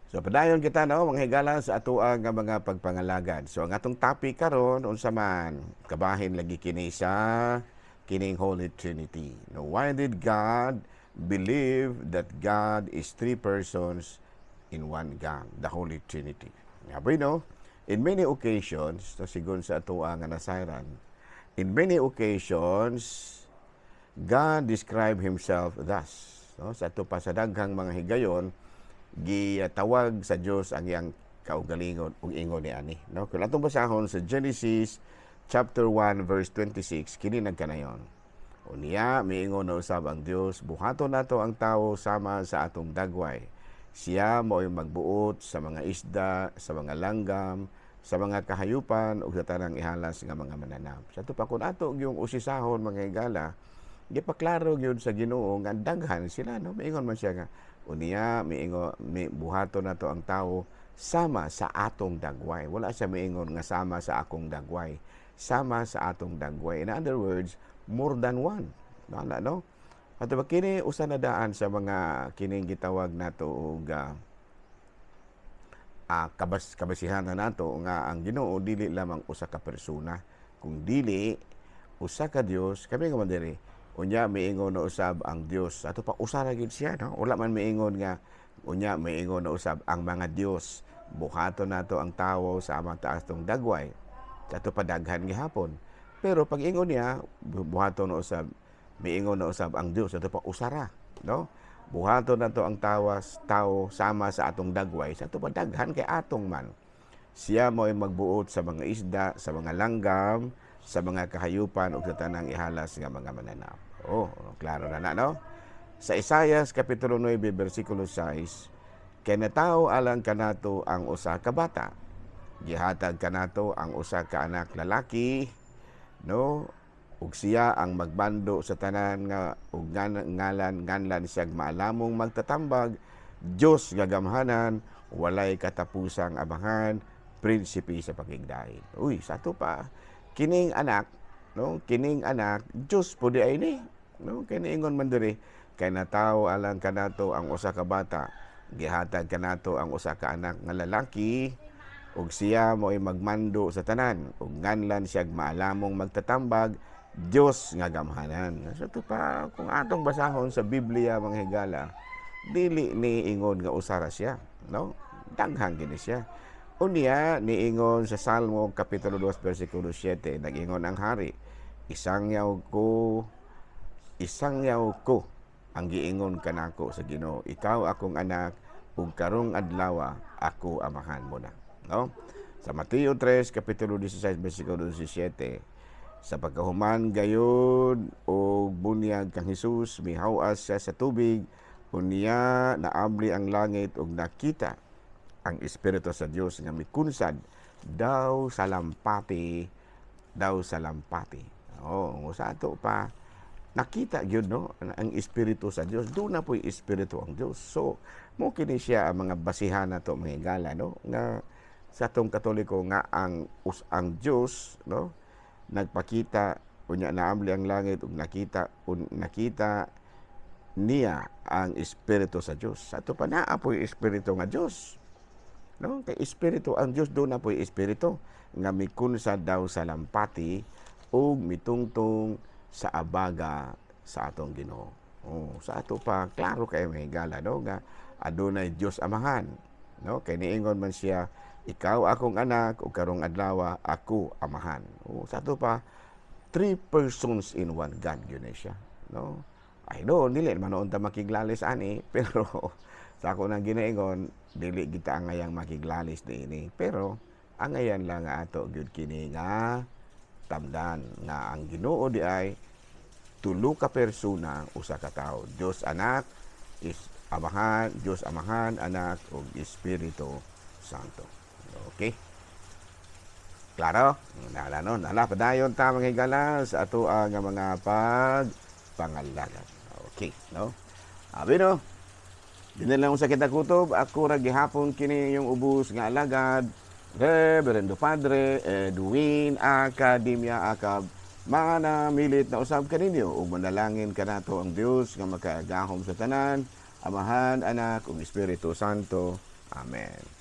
So padayon kita no mga higala sa atuang nga mga pagpangalagad. So ang atong topic karon unsa man kabahin lagi kini sa kining Holy Trinity. No, why did God believe that God is three persons in one God, the Holy Trinity? Nga ba no? In many occasions, to sigon sa atuang nga nasayran, in many occasions God described himself thus. No, sa ato pa sa daghang mga higayon gitawag sa Dios ang iyang kaugalingon ug ingon ni ani no kung atong basahon sa Genesis chapter 1 verse 26 kini nagkanayon unya miingon na usab ang Dios buhaton nato ang tawo sama sa atong dagway siya mao'y magbuot sa mga isda sa mga langgam sa mga kahayupan ug sa tanang ihalas nga mga mananap sa to pa kun ato yung usisahon mga higala gipaklaro gyud sa Ginoo nga daghan sila no miingon man siya nga unya buhaton nato ang tawo sama sa atong dagway. Wala siya miingon nga sama sa akong dagway. Sama sa atong dagway. In other words, more than one. Wala, no? At kini usa na daan sa mga kining gitawag nato og kabasihan na nato nga ang Ginoo dili lamang usa ka persona, kung dili usa ka Dios, kami nga man diri unya miingon na usab ang Dios ato pa usa ra gyud siya no wala man miingon nga unya miingon na usab ang mga Dios buhaton nato ang tawo sa amang taas tong dagway ato pa daghan gihapon pero pag ingon niya buhaton na usab miingon na usab ang Dios ato pa usa ra no buhaton nato ang tawo sama sa atong dagway sa ato pa daghan kay atong man siya mo'y magbuot sa mga isda sa mga langgam sa mga kahayupan ug sa tanang ihalas nga mga mananap. Oh, klaro na no? Sa Isaias kapitulo 9 bersikulo 6, kay natawo alang kanato ang usa ka bata. Gihatag kanato ang usa ka anak lalaki, no? Ug siya ang magbando sa tanan nga ug nganlan siya maalamong magtatambag, Dios nga gamhanan, walay katapusang abahan, prinsipe sa pakigdain. Uy, sa to pa kining anak, no? Kining anak, Diyos po di ay ni. No? Kaya niingon man diri, kay natawo alang kanato ang usa ka bata, gihatag kanato ang usa ka anak nga lalaki, ug siya mo'y magmando sa tanan, ug nganlan siya maalamong magtatambag, Diyos nga gamhanan. So ito pa, kung atong basahon sa Biblia, mga higala, dili ni ingon nga usara siya. No? Daghang gini siya. Unya, niingon sa Salmo, Kapitulo 2, versikulo 7, nag-ingon ang hari, isangyaw ko ang giingon kanako sa Ginoo, ikaw akong anak, ug karong adlaw ako amahan mo na. No? Sa Mateo 3, Kapitulo 16, versikulo 17, sa pagkahuman gayud o bunyag kang Hesus, mihawas siya sa tubig, unya naabli ang langit ug nakita ang Espiritu sa Dios nga mikunsad daw sa lampati. Oh, sa ato pa nakita gyud no ang Espiritu sa Dios. Do na po'y Espiritu ang Dios. So mo kini siya ang mga basihan nato mga higala no nga sa atong Katoliko nga ang Dios no nagpakita unya naabli ang langit ug nakita niya ang Espiritu sa Dios. Sa ato pa naa po'y Espiritu nga Dios. No, kay espiritu ang Dios do na po'y espiritu nga mikunsad daw sa lampati ug mitungtong sa abaga sa atong Ginoo. Oh, sa ato pa klaro kay may higala no nga adunay Dios amahan. No, kay niingon man siya ikaw akong anak ug karong adlaw ako amahan. Oh, sa ato pa three persons in one God yun siya. No, I know dili man noon ta makiglalis ani pero sa ako nang ginaingon dili kita angayang makiglalis niini pero angayan lang nga ato gyud kini nga tamdan nga ang Ginoo di ay tulo ka persona usa ka tawo Dios anak is amahan Dios amahan anak ug Espiritu Santo. Okay, klaro nala padayon ta mga higala sa ato nga mga pangalagan. Okay no abi no dinilang sa kita kutob, ako ra gihapon kini yung ubos nga alagad, Reverendo Padre Edwin Academia Akab, mga namilit na usab kaninyo, ug manalangin kanato ang Dios nga makaagahom sa tanan, Amahan, Anak, ug Espiritu Santo. Amen.